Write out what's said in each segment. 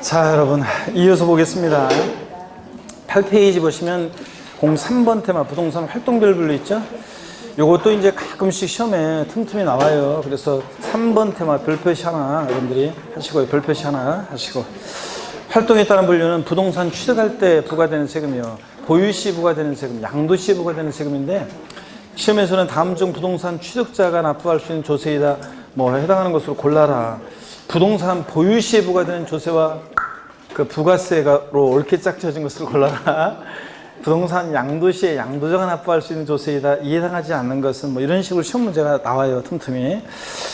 자, 여러분 이어서 보겠습니다. 8페이지 보시면 03번 테마 부동산 활동별로 있죠. 요것도 이제 가끔씩 시험에 틈틈이 나와요. 그래서 3번 테마 별표시 하나 여러분들이 하시고요. 별표시 하나 하시고, 활동에 따른 분류는 부동산 취득할 때 부과되는 세금이요, 보유시 부과되는 세금, 양도시에 부과되는 세금인데, 시험에서는 다음 중 부동산 취득자가 납부할 수 있는 조세이다 뭐 해당하는 것으로 골라라. 부동산 보유시에 부과되는 조세와 그 부가세로 옳게 짝지어진 것을 골라라. 부동산 양도시에 양도자가 납부할 수 있는 조세이다, 이에 해당하지 않는 것은 뭐 이런 식으로 시험 문제가 나와요, 틈틈이.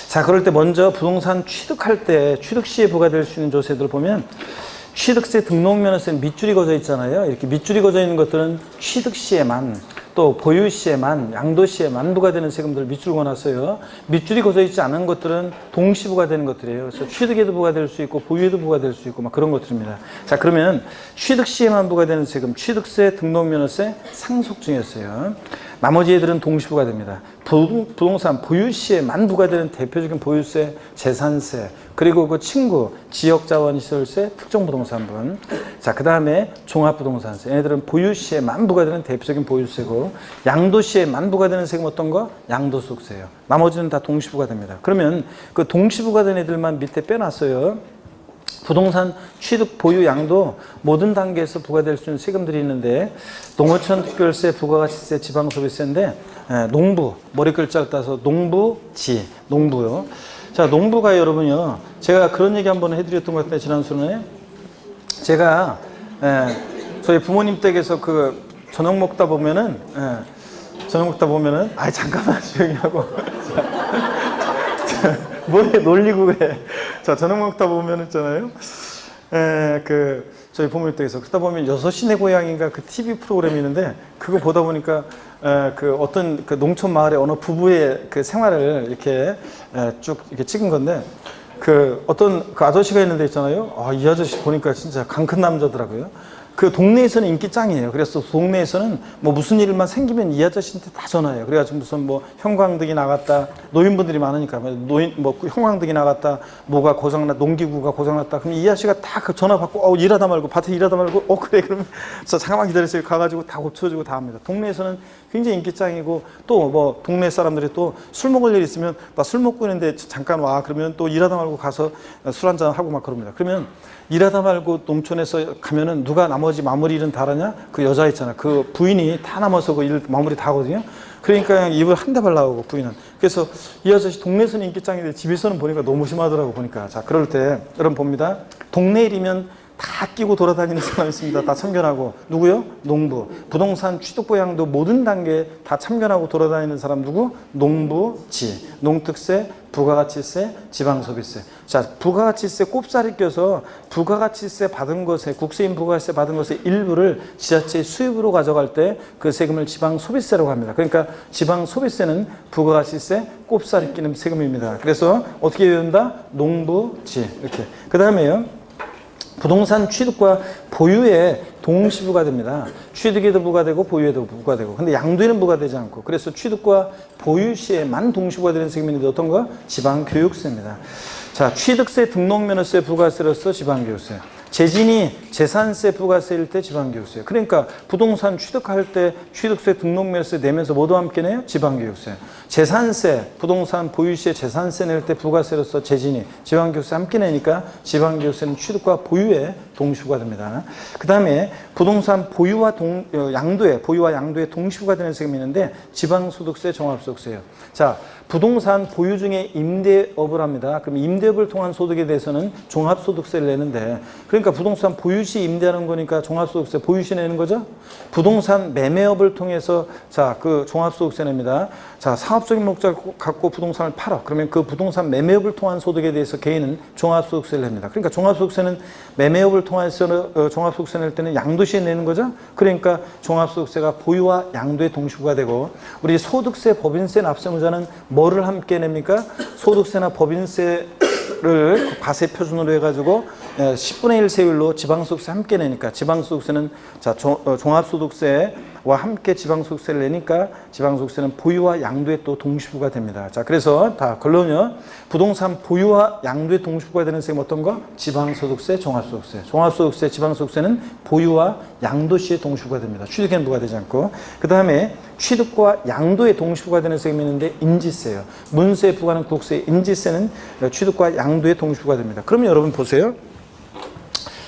자, 그럴 때 먼저 부동산 취득할 때 취득시에 부과될 수 있는 조세들을 보면, 취득세 등록면허세는 밑줄이 그어져 있잖아요. 이렇게 밑줄이 그어져 있는 것들은 취득시에만, 또 보유시에만, 양도시에만 부과되는 세금들을 밑줄 그어놨어요. 밑줄이 그어져 있지 않은 것들은 동시 부과되는 것들이에요. 그래서 취득에도 부과될 수 있고 보유에도 부과될 수 있고 막 그런 것들입니다. 자, 그러면 취득시에만 부과되는 세금, 취득세, 등록면허세, 상속증여세요. 나머지 애들은 동시 부과됩니다. 부동산 보유시에만 부과되는 대표적인 보유세, 재산세, 그리고 그 친구, 지역자원시설세, 특정부동산분. 자, 그 다음에 종합부동산세. 얘네들은 보유시에만 부과되는 대표적인 보유세고, 양도시에만 부과되는 세금 어떤 거? 양도소득세예요. 나머지는 다 동시 부과됩니다. 그러면 그 동시 부과된 애들만 밑에 빼놨어요. 부동산 취득, 보유, 양도 모든 단계에서 부과될 수 있는 세금들이 있는데, 농어촌 특별세, 부가가치세, 지방소비세인데, 농부, 머리 글자를 따서 농부지, 농부요. 자, 농부가 여러분요, 제가 그런 얘기 한번 해드렸던 것 같아요, 지난 수련회. 제가 저희 부모님 댁에서 그 저녁 먹다 보면은 아이 잠깐만 조용히 하고 뭐에 놀리고 그래. 자, 저녁 먹다 보면 있잖아요. 그 저희 부모님 댁에서 그러다 보면 6시 내 고향인가 그 TV 프로그램이 있는데, 그거 보다 보니까 그 어떤 그 농촌 마을의 어느 부부의 그 생활을 이렇게 쭉 이렇게 찍은 건데, 그 어떤 그 아저씨가 있는데 있잖아요. 아, 이 아저씨 보니까 진짜 강 큰 남자더라고요. 그 동네에서는 인기 짱이에요. 그래서 동네에서는 뭐 무슨 일만 생기면 이 아저씨한테 다 전화해요. 그래가지고 무슨 뭐 형광등이 나갔다, 노인분들이 많으니까 형광등이 나갔다, 뭐가 고장났, 농기구가 고장났다. 그럼 이 아저씨가 다 그 전화 받고 일하다 말고, 밭에 일하다 말고 그래 그러면 잠깐만 기다리세요. 가가지고 다 고쳐주고 다 합니다. 동네에서는 굉장히 인기 짱이고, 또 뭐 동네 사람들이 또 술 먹을 일 있으면 나 술 먹고 있는데 잠깐 와 그러면 또 일하다 말고 가서 술 한잔 하고 막 그럽니다. 그러면 일하다 말고 농촌에서 가면은 누가 나머지 마무리 일은 다 하냐? 그 여자 있잖아. 그 부인이 다 남아서 그 일 마무리 다 하거든요. 그러니까 그냥 입을 한 대발 나오고 부인은. 그래서 이 아저씨 동네에서는 인기짱인데 집에서는 보니까 너무 심하더라고 보니까. 자, 그럴 때 여러분 봅니다. 동네 일이면 다 끼고 돌아다니는 사람이 있습니다. 다 참견하고. 누구요? 농부. 부동산 취득, 양도 모든 단계에 다 참견하고 돌아다니는 사람 누구? 농부지. 농특세, 부가가치세, 지방소비세. 자, 부가가치세 꼽살이 껴서 부가가치세 받은 것에, 국세인 부가가치세 받은 것의 일부를 지자체의 수입으로 가져갈 때 그 세금을 지방소비세라고 합니다. 그러니까 지방소비세는 부가가치세 꼽살이 끼는 세금입니다. 그래서 어떻게 외운다? 농부지. 이렇게. 그 다음에요, 부동산 취득과 보유에 동시 부과됩니다. 취득에도 부과되고 보유에도 부과되고. 근데 양도에는 부과되지 않고. 그래서 취득과 보유 시에만 동시 부과되는 세금이 있는데 어떤 거? 지방교육세입니다. 자, 취득세, 등록면허세, 부가세로서 지방교육세. 재진이 재산세, 부가세일 때 지방교육세. 그러니까 부동산 취득할 때 취득세, 등록면허세 내면서 모두 함께 내요? 지방교육세. 재산세, 부동산 보유시에 재산세 낼 때 부가세로서 재진이 지방교육세 함께 내니까 지방교육세는 취득과 보유에 동시부가 됩니다. 그 다음에 부동산 보유와 양도에 동시부가 되는 세금이 있는데, 지방소득세, 종합소득세예요. 자, 부동산 보유 중에 임대업을 합니다. 그럼 임대업을 통한 소득에 대해서는 종합소득세를 내는데, 그러니까 부동산 보유시 임대하는 거니까 종합소득세 보유시 내는 거죠. 부동산 매매업을 통해서 자, 그 종합소득세 냅니다. 자, 사업적인 목적 갖고 부동산을 팔아. 그러면 그 부동산 매매업을 통한 소득에 대해서 개인은 종합소득세를 냅니다. 그러니까 종합소득세는 매매업을 통해서 종합소득세 낼 때는 양도시에 내는 거죠. 그러니까 종합소득세가 보유와 양도에 동시부가 되고, 우리 소득세, 법인세 납세무자는 뭐를 함께 냅니까? 소득세나 법인세를 과세 표준으로 해가지고 10분의 1 세율로 지방소득세 함께 내니까 지방소득세는 자, 종합소득세와 함께 지방소득세를 내니까 지방소득세는 보유와 양도에 또 동시부가 됩니다. 자, 그래서 다 결론은요. 부동산 보유와 양도에 동시부가 되는 세금 어떤 거? 지방소득세, 종합소득세. 종합소득세, 지방소득세는 보유와 양도 시에 동시부가 됩니다. 취득에는 부과되지 않고. 그 다음에 취득과 양도에 동시부가 되는 세금이 있는데 인지세예요. 문세에 부과하는 국세, 인지세는 취득과 양도에 동시부가 됩니다. 그러면 여러분 보세요.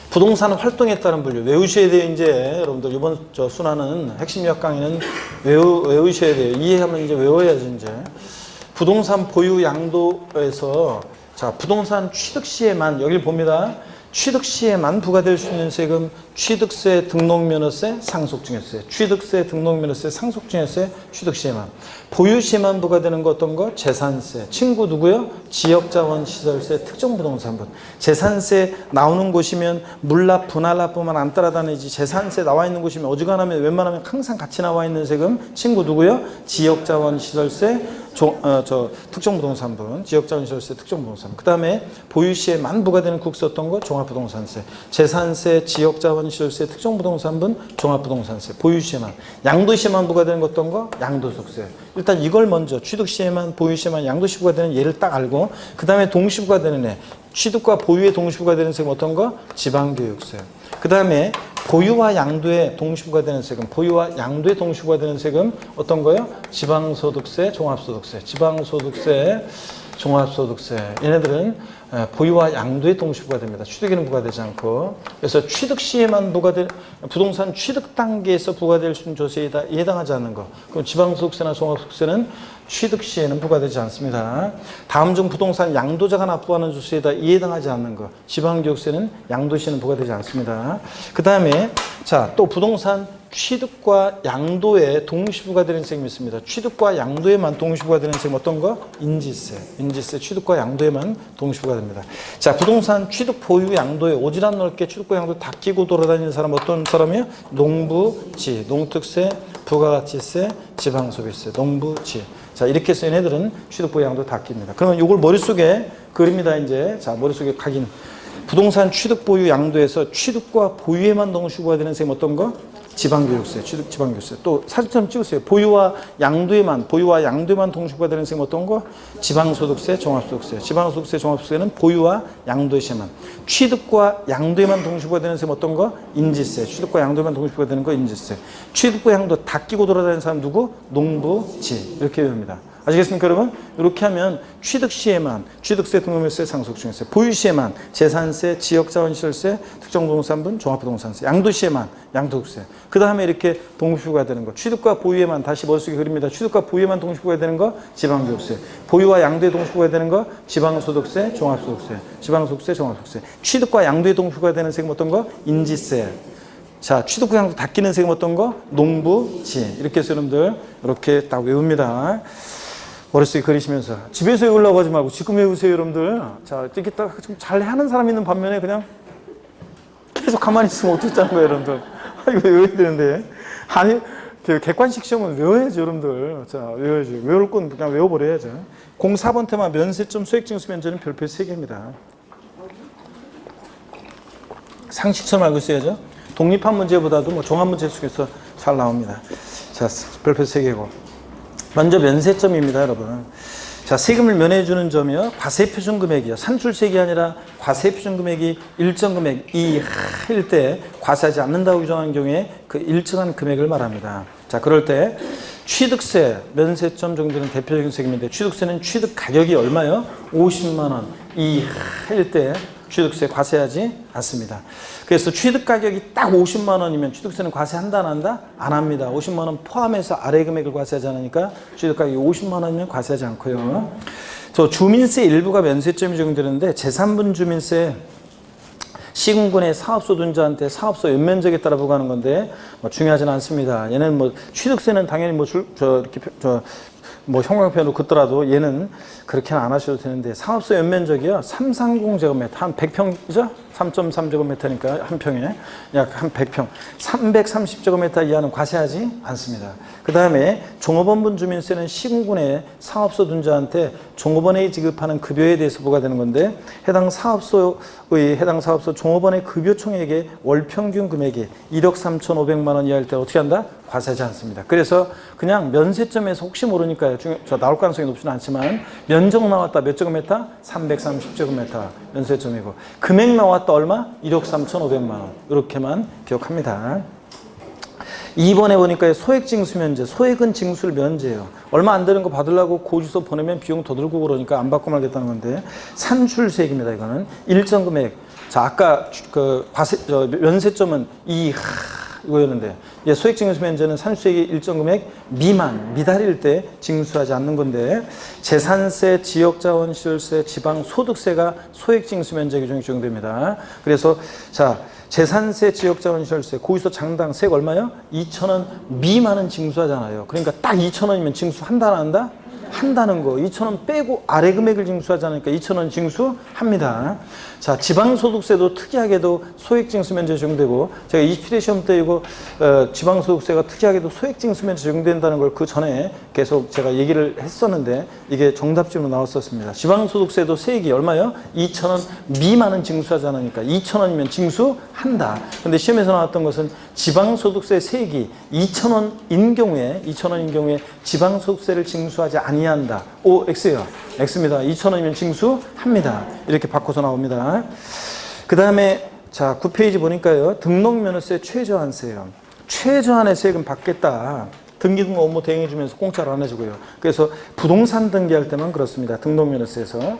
부동산 활동에 따른 분류 외우셔야 돼요. 이제 여러분들 이번 순환은 핵심 요약 강의는 외우셔야 돼요. 이해하면 이제 외워야죠. 이제 부동산 보유 양도에서 자 부동산 취득 시에만 여기를 봅니다. 취득 시에만 부과될 수 있는 세금 취득세, 등록면허세, 상속증여세. 취득세, 등록면허세, 상속증여세, 취득 시에만. 보유 시에만 부과되는 거 어떤 거? 재산세. 친구 누구요? 지역자원시설세, 특정부동산분. 재산세 나오는 곳이면 물납, 분할납부만 안 따라다니지 재산세 나와 있는 곳이면 어지간하면 웬만하면 항상 같이 나와 있는 세금 친구 누구요? 지역자원시설세, 특정부동산분. 지역자원시설세, 특정부동산분. 그 다음에 보유 시에만 부과되는 국세 어떤 거? 종합부동산세. 재산세, 지역자원시설세, 특정부동산분, 종합부동산세. 보유 시에만. 양도 시에만 부과되는 거 어떤 거? 양도소득세. 일단 이걸 먼저 취득 시에만, 보유 시에만, 양도 시 부과되는 예를 딱 알고 그 다음에 동시 부과되는 애. 취득과 보유에 동시 부과되는 세금 어떤 거? 지방교육세. 그 다음에 보유와 양도에 동시 부과되는 세금, 보유와 양도에 동시 부과되는 세금 어떤 거요? 지방소득세, 종합소득세. 지방소득세, 종합소득세. 얘네들은 보유와 양도에 동시 부과됩니다. 취득에는 부과되지 않고. 그래서 취득 시에만 부과될, 부동산 취득 단계에서 부과될 수 있는 조세에 해당하지 않는 거. 그럼 지방소득세나 종합소득세는 취득 시에는 부과되지 않습니다. 다음 중 부동산 양도자가 납부하는 조세에 해당하지 않는 거. 지방교육세는 양도 시에는 부과되지 않습니다. 그 다음에 자, 또 부동산 취득과 양도에 동시부가 되는 세금이 있습니다. 취득과 양도에만 동시부가 되는 세금 어떤 거? 인지세. 인지세 취득과 양도에만 동시부가 됩니다. 자, 부동산 취득 보유 양도에 오지랖 넓게 취득과 양도 다 끼고 돌아다니는 사람 어떤 사람이에요? 농부지, 농특세, 부가가치세, 지방소비세, 농부지. 자, 이렇게 해서 얘네들은 취득 보유 양도 다 낍니다. 그러면 이걸 머릿속에 그립니다. 이제 자, 머릿속에 각인. 부동산 취득 보유 양도에서 취득과 보유에만 동시부가 되는 세금 어떤 거? 지방교육세, 취득 지방교육세. 또 사진처럼 찍으세요. 보유와 양도에만 동시부가 되는 세금 어떤 거? 지방소득세, 종합소득세. 지방소득세, 종합소득세는 보유와 양도에만. 취득과 양도에만 동시부가 되는 세금 어떤 거? 인지세. 취득과 양도에만 동시부가 되는 거 인지세. 취득과 양도 다 끼고 돌아다니는 사람 누구? 농부지. 이렇게 외웁니다. 아시겠습니까, 여러분? 이렇게 하면 취득 시에만 취득세, 등록면허세, 상속증여세, 보유 시에만 재산세, 지역자원시설세, 특정부동산분, 종합부동산세, 양도 시에만 양도소득세. 그 다음에 이렇게 동시부가 되는 거. 취득과 보유에만 다시 머릿속에 그립니다. 취득과 보유에만 동시부가 되는 거 지방교육세. 보유와 양도에 동시부가 되는 거 지방소득세, 종합소득세. 지방소득세, 종합소득세. 취득과 양도에 동시부가 되는 세금 어떤 거? 인지세. 자, 취득과 양도 다 끼는 세금 어떤 거? 농부지. 이렇게 해서 여러분들 이렇게 딱 외웁니다. 머릿속에 그리시면서 집에서 외우려고 하지 말고 지금 외우세요, 여러분들. 자, 이렇게 딱 좀 잘 하는 사람 있는 반면에 그냥 계속 가만히 있으면 어떻다는 거예요, 여러분들. 아, 이거 외워야 되는데. 아니, 객관식 시험은 외워야죠, 여러분들. 자, 외워야죠. 외울 건 그냥 외워버려야죠. 04번 테마 면세점 소액징수 면제는 별표 3개입니다. 상식처럼 알고 있어야죠. 독립한 문제보다도 뭐 종합 문제 속에서 잘 나옵니다. 자, 별표 3개고. 먼저 면세점입니다, 여러분. 자, 세금을 면해주는 점이요. 과세표준 금액이요. 산출세액이 아니라 과세표준 금액이 일정 금액 이하일 때 과세하지 않는다고 규정한 경우에 그 일정한 금액을 말합니다. 자, 그럴 때 취득세, 면세점 정도는 대표적인 세금인데 취득세는 취득 가격이 얼마요? 50만 원 이하일 때 취득세 과세하지 않습니다. 그래서 취득 가격이 딱 50만 원이면 취득세는 과세한다 안 한다? 안 합니다. 50만 원 포함해서 아래 금액을 과세하지 않으니까 취득 가격이 50만 원이면 과세하지 않고요. 저 주민세 일부가 면세점이 적용되는데 재산분 주민세 시군군의 사업소 둔자한테 사업소 연면적에 따라 부과하는 건데 뭐 중요하지는 않습니다. 얘는 뭐 취득세는 당연히 뭐 형광펜으로 긋더라도 얘는 그렇게는 안 하셔도 되는데 사업소 연면적이요. 330제곱미터 한 100평이죠? 3.3제곱미터니까 한 평에 약 한 100평. 330제곱미터 이하는 과세하지 않습니다. 그 다음에 종업원분 주민세는 시군군의 사업소 둔자한테 종업원에 지급하는 급여에 대해서 부과되는 건데 해당 사업소 종업원의 급여 총액의 월 평균 금액이 1억 3,500만 원 이하일 때 어떻게 한다? 과세하지 않습니다. 그래서 그냥 면세점에서 혹시 모르니까요. 저 나올 가능성이 높지는 않지만 면적 나왔다 몇 제곱미터? 330제곱미터 면세점이고 금액 나왔다 얼마? 1억 3,500만 원 이렇게만 기억합니다. 2번에 보니까 소액징수 면제, 소액은 징수를 면제해요. 얼마 안 되는 거 받으려고 고지서 보내면 비용 더 들고 그러니까 안 받고 말겠다는 건데 산출세액입니다. 이거는 일정 금액. 자, 아까 그 면세점은 이거였는데 소액징수 면제는 산출세액이 일정 금액 미달일 때 징수하지 않는 건데 재산세, 지역자원시설세, 지방소득세가 소액징수 면제 규정이 적용됩니다. 그래서 자 재산세, 지역자원시설세, 고지서 장당 세액 얼마요? 2,000원 미만은 징수하잖아요. 그러니까 딱 2,000원이면 징수한다 안 한다? 한다는 거. 2,000원 빼고 아래 금액을 징수하지 않으니까 2,000원 징수합니다. 자, 지방소득세도 특이하게도 소액징수 면제 적용되고 제가 27회 시험 때 이거 지방소득세가 특이하게도 소액징수 면제 적용된다는 걸 그 전에 계속 제가 얘기를 했었는데 이게 정답집으로 나왔었습니다. 지방소득세도 세액이 얼마요? 2,000원 미만은 징수하지 않으니까 2,000원이면 징수한다. 근데 시험에서 나왔던 것은 지방소득세 세액이 2,000원인 경우에 지방소득세를 징수하지 아니한다. O, X예요. X입니다. 2,000원이면 징수합니다. 이렇게 바꿔서 나옵니다. 그 다음에 자 9페이지 보니까요. 등록면허세 최저한세예요. 최저한의 세금 받겠다. 등기 등록 업무 대행해주면서 공짜로 안 해주고요. 그래서 부동산 등기할 때만 그렇습니다. 등록면허세에서.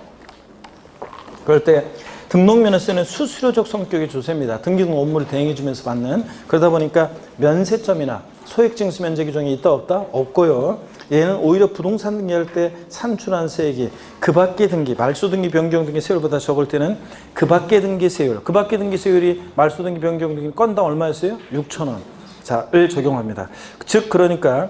그럴 때 등록면허세는 수수료적 성격의 조세입니다. 등기 등록 업무를 대행해주면서 받는. 그러다 보니까 면세점이나 소액징수 면제 규정이 있다 없다? 없고요. 얘는 오히려 부동산 등기할 때 산출한 세액이 그 밖의 등기, 말소 등기, 변경 등기 세율보다 적을 때는 그 밖의 등기 세율, 그 밖의 등기 세율이 말소 등기, 변경 등기 건당 얼마였어요? 6,000원. 자,을 적용합니다. 즉 그러니까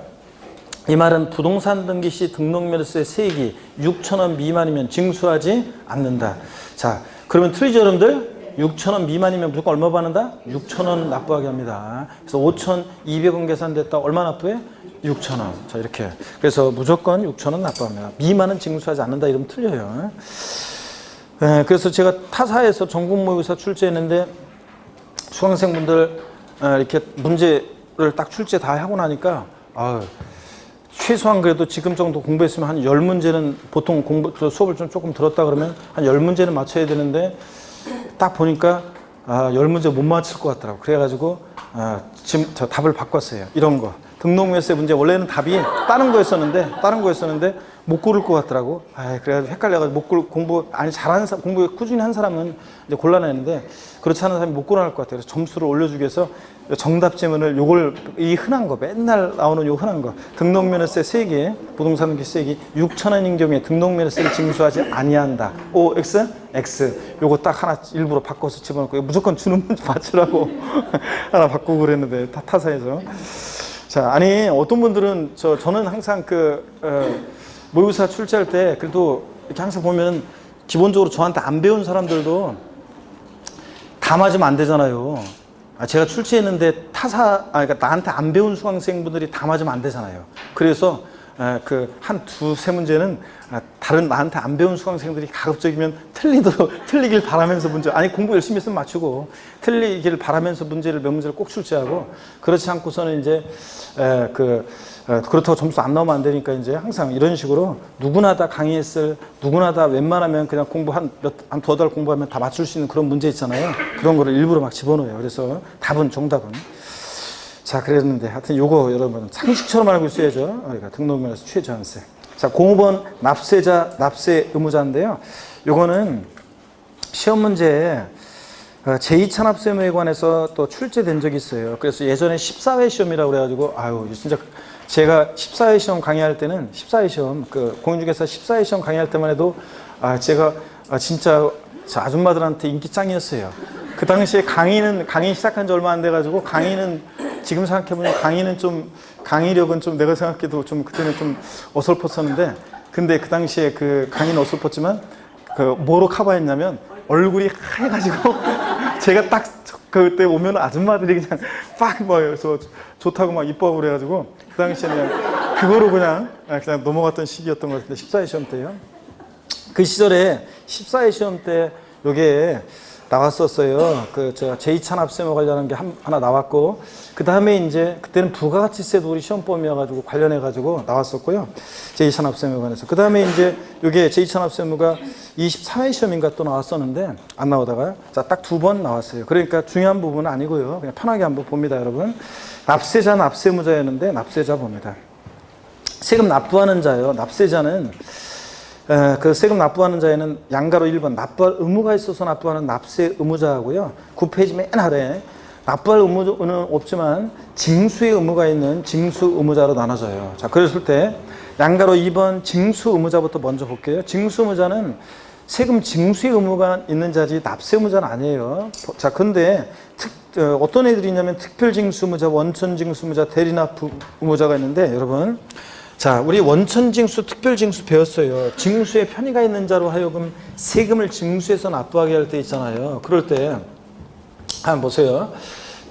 이 말은 부동산 등기 시 등록면허세 세액이 6,000원 미만이면 징수하지 않는다. 자, 그러면 틀리죠, 여러분들? 6,000원 미만이면 무조건 얼마 받는다? 6,000원 납부하게 합니다. 그래서 5,200원 계산됐다. 얼마 납부해? 6,000원. 자, 이렇게. 그래서 무조건 6,000원 납부합니다. 미만은 징수하지 않는다. 이러면 틀려요. 네, 그래서 제가 타사에서 전국모의고사 출제했는데 수강생분들 이렇게 문제를 딱 출제 다 하고 나니까 최소한 그래도 지금 정도 공부했으면 한 10문제는 보통 수업을 좀 조금 들었다 그러면 한 10문제는 맞춰야 되는데 딱 보니까 10문제 못 맞출 것 같더라고. 그래가지고 지금 저 답을 바꿨어요. 이런 거. 등록면허세 문제 원래는 답이 다른 거였었는데 못 고를 것 같더라고. 그래가지고 헷갈려가지고 공부 꾸준히 한 사람은 이제 곤란했는데 그렇지 않은 사람이 못 고를 것 같아요. 그래서 점수를 올려주기 위해서 정답 지문을 이 흔한 거 맨날 나오는 요 흔한 거 등록면허세 세액이 부동산 등기 세액이 6,000원인 경우에 등록면허세를 징수하지 아니한다. O, X, X. 요거 딱 하나 일부러 바꿔서 집어넣고 무조건 주는 문제 맞추라고 하나 바꾸고 그랬는데 타사에서. 자, 아니 어떤 분들은 저는 항상 모의고사 출제할 때 그래도 이렇게 항상 보면은 기본적으로 저한테 안 배운 사람들도 다 맞으면 안 되잖아요. 제가 출제했는데 그러니까 나한테 안 배운 수강생분들이 다 맞으면 안 되잖아요. 그래서 한 두세 문제는 다른 나한테 안 배운 수강생들이 가급적이면 틀리길 바라면서 공부 열심히 했으면 맞추고 틀리길 바라면서 몇 문제를 꼭 출제하고 그렇지 않고서는 이제 그렇다고 점수 안 나오면 안 되니까 이제 항상 이런 식으로 누구나 다 누구나 다 웬만하면 그냥 공부 한 두어 달 공부하면 다 맞출 수 있는 그런 문제 있잖아요. 그런 거를 일부러 막 집어넣어요. 그래서 정답은. 자, 그랬는데 하여튼 요거 여러분 상식처럼 알고 있어야죠. 그러니까 등록면허세 최저한세. 자, 05번 납세자, 납세 의무자인데요. 요거는 시험 문제에 제2찬압세무에 관해서 또 출제된 적이 있어요. 그래서 예전에 14회 시험이라고 그래가지고 진짜 제가 14회 시험 강의할 때는 14회 시험 공인중개사 14회 시험 강의할 때만 해도 제가 진짜 아줌마들한테 인기 짱이었어요. 그 당시에 강의 시작한 지 얼마 안 돼가지고 지금 생각해보면 강의력은 좀 내가 생각해도 그때는 좀 어설펐었는데 근데 그 당시에 강의는 어설펐지만 뭐로 커버했냐면 얼굴이 하얘가지고 제가 딱 그때 오면 아줌마들이 그냥 빡 뭐 좋다고 막 이뻐하고 그래가지고 그 당시에 그냥 그거로 그냥 넘어갔던 시기였던 것 같은데 14회 시험 때요. 그 시절에 14회 시험 때 요게 나왔었어요. 그 저 제2찬압세무 관련한 게 하나 나왔고, 그 다음에 이제 그때는 부가가치세도 우리 시험범위여가지고 관련해가지고 나왔었고요. 제2찬압세무에 관해서. 그 다음에 이제 요게 제2찬압세무가 24회 시험인가 또 나왔었는데 안 나오다가 자 딱 2번 나왔어요. 그러니까 중요한 부분은 아니고요. 그냥 편하게 한번 봅니다, 여러분. 납세자, 납세무자였는데 납세자 봅니다. 세금 납부하는 자요. 납세자는 그 세금 납부하는 자에는 양가로 1번 납부할 의무가 있어서 납부하는 납세 의무자하고요. 9페이지 맨 아래 납부할 의무는 없지만 징수의 의무가 있는 징수 의무자로 나눠져요. 자, 그랬을 때 양가로 2번 징수 의무자부터 먼저 볼게요. 징수 의무자는 세금 징수의 의무가 있는 자지 납세 의무자는 아니에요. 자, 근데 어떤 애들이 있냐면 특별 징수 의무자, 원천 징수 의무자, 대리납부 의무자가 있는데 여러분, 자, 우리 원천징수, 특별징수 배웠어요. 징수에 편의가 있는 자로 하여금 세금을 징수해서 납부하게 할 때 있잖아요. 그럴 때 한번 보세요.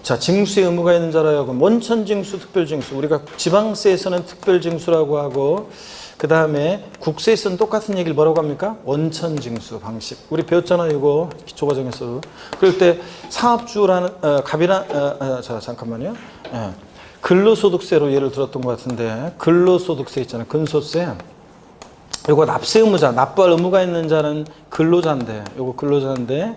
자, 징수에 의무가 있는 자로 하여금 원천징수, 특별징수. 우리가 지방세에서는 특별징수라고 하고, 그 다음에 국세에서는 똑같은 얘기를 뭐라고 합니까? 원천징수 방식. 우리 배웠잖아요, 이거 기초과정에서. 그럴 때 사업주라는 잠깐만요. 근로소득세로 예를 들었던 것 같은데, 근로소득세 있잖아요. 근소세. 요거 납세 의무자, 납부할 의무가 있는 자는 근로자인데, 요거 근로자인데,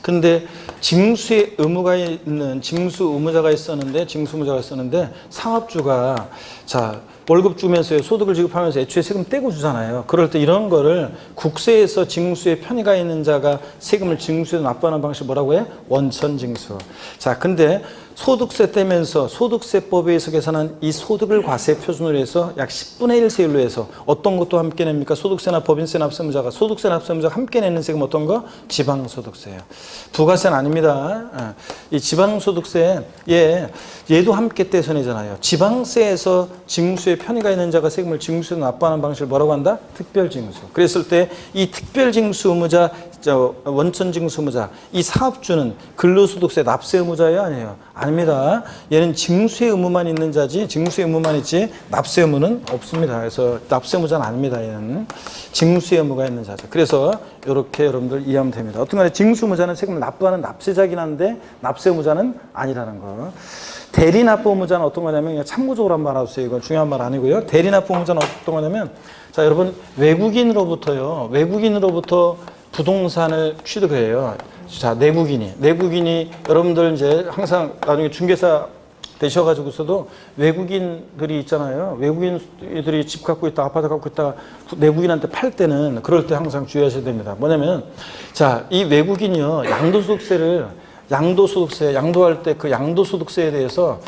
근데 징수의 의무가 있는 징수 의무자가 있었는데, 징수 의무자가 있었는데, 사업주가 자 월급 주면서 소득을 지급하면서 애초에 세금 떼고 주잖아요. 그럴 때 이런 거를 국세에서 징수에 편의가 있는 자가 세금을 징수해서 납부하는 방식 뭐라고 해? 원천징수. 자, 근데 소득세 떼면서 소득세법에 의해서 계산한 이 소득을 과세 표준으로 해서 약 10분의 1 세율로 해서 어떤 것도 함께 냅니까? 소득세나 법인세 납세무자가 소득세 납세무자가 함께 내는 세금 어떤 거? 지방소득세예요. 부가세는 아닙니다. 이 지방소득세 얘도 함께 떼서 내잖아요. 지방세에서 징수에 편의가 있는 자가 세금을 징수해서 납부하는 방식을 뭐라고 한다? 특별징수. 그랬을 때 이 특별징수 의무자, 원천징수 의무자, 이 사업주는 근로소득세 납세 의무자예요, 아니에요? 아닙니다. 얘는 징수의 의무만 있는 자지, 징수의 의무만 있지 납세 의무는 없습니다. 그래서 납세 의무자는 아닙니다. 얘는 징수의 의무가 있는 자죠. 그래서 이렇게 여러분들 이해하면 됩니다. 어떤 간에 징수 의무자는 세금을 납부하는 납세자긴 한데 납세 의무자는 아니라는 거. 대리납부 의무자는 어떤 거냐면 그냥 참고적으로 한번 알아주세요. 이건 중요한 말 아니고요. 대리납부 의무자는 어떤 거냐면, 자, 여러분 외국인으로부터 부동산을 취득을 해요. 자, 내국인이 여러분들 이제 항상 나중에 중개사 되셔가지고서도 외국인들이 있잖아요. 외국인들이 집 갖고 있다, 아파트 갖고 있다, 내국인한테 팔 때는 그럴 때 항상 주의하셔야 됩니다. 뭐냐면, 자, 이 외국인이요, 양도할 때 그 양도소득세에 대해서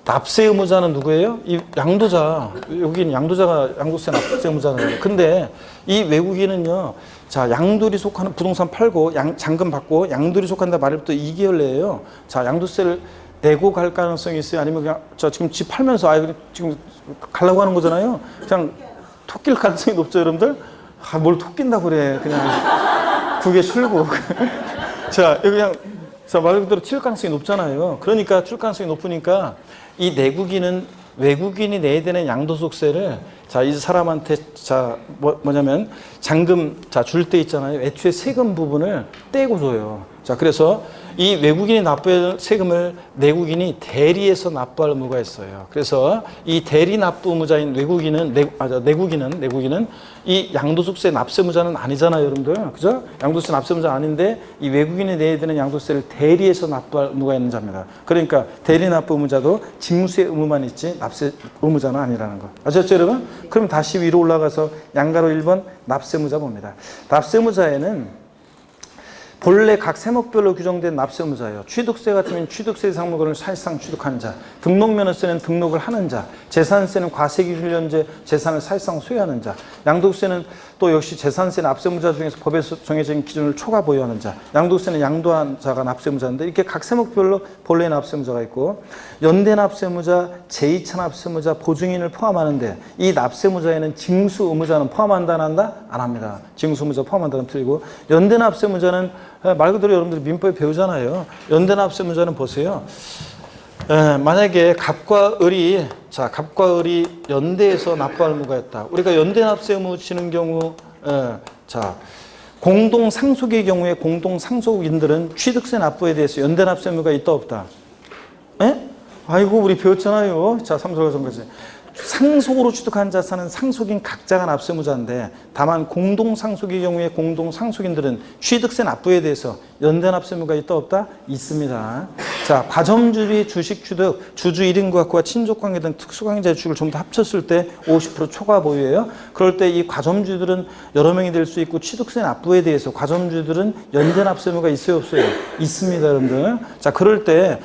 납세 의무자는 누구예요? 이 양도자, 여기는 양도자가 양도세 납세 의무자잖아요. 근데 이 외국인은요, 자, 양도리 속하는 부동산 팔고 잔금 받고 양도리 속한다 말부터 2개월 내에요. 자, 양도세를 내고 갈 가능성이 있어요? 아니면 그냥 저 지금 집 팔면서 지금 가려고 하는 거잖아요. 그냥 토낄 가능성이 높죠, 여러분들? 뭘 토낀다고 그래. 그냥 그게 출국. 자, 여기 그냥 자, 말 그대로 칠 가능성이 높잖아요. 그러니까 칠 가능성이 높으니까 이 내국인은 외국인이 내야 되는 양도소득세를 자, 이 사람한테 자, 뭐냐면 잔금 자, 줄 때 있잖아요. 애초에 세금 부분을 떼고 줘요. 자, 그래서 이 외국인이 납부할 세금을 내국인이 대리해서 납부할 의무가 있어요. 그래서 이 대리 납부 의무자인 내국인은 이 양도소득세 납세 의무자는 아니잖아요, 여러분들. 그죠? 양도세 납세 의무자 아닌데 이 외국인이 내야 되는 양도세를 대리해서 납부할 의무가 있는 자입니다. 그러니까 대리 납부 의무자도 징수의 의무만 있지 납세 의무자는 아니라는 거. 아셨죠, 여러분? 그럼 다시 위로 올라가서 양가로 1번 납세 의무자 봅니다. 납세 의무자에는 본래 각 세목별로 규정된 납세 의무자예요. 취득세 같으면 취득세 상목을 사실상 취득하는 자, 등록면허세는 등록을 하는 자, 재산세는 과세기준련제 재산을 사실상 소유하는 자, 양도세는 또 역시 재산세 납세 의무자 중에서 법에서 정해진 기준을 초과 보유하는 자, 양도세는 양도한 자가 납세 의무자인데 이렇게 각 세목별로 본래 납세 의무자가 있고, 연대 납세 의무자, 제2차 납세 의무자, 보증인을 포함하는데 이 납세 의무자에는 징수 의무자는 포함한다 안 한다? 안 합니다. 징수 의무자 포함한다는 틀리고, 연대 납세 의무자는 말 그대로 여러분들이 민법에 배우잖아요. 연대납세무자는 보세요. 만약에 갑과 을이 연대해서 납부할 의무가 있다. 우리가 연대납세 의무 지는 경우 공동상속의 경우에 공동상속인들은 취득세 납부에 대해서 연대납세 의무가 있다 없다? 아이고 우리 배웠잖아요. 자, 3절 전까지. 상속으로 취득한 자산은 상속인 각자가 납세무자인데 다만 공동상속의 경우에 공동상속인들은 취득세 납부에 대해서 연대납세무가 있다 없다? 있습니다. 자, 과점주의 주식 취득, 주주 1인 구학과 친족관계 등 특수관계자의 주식을 전부 다 합쳤을 때 50% 초과 보유예요. 그럴 때 이 과점주들은 여러 명이 될 수 있고 취득세 납부에 대해서 과점주들은 연대납세무가 있어요 없어요? 있습니다 여러분들. 자, 그럴 때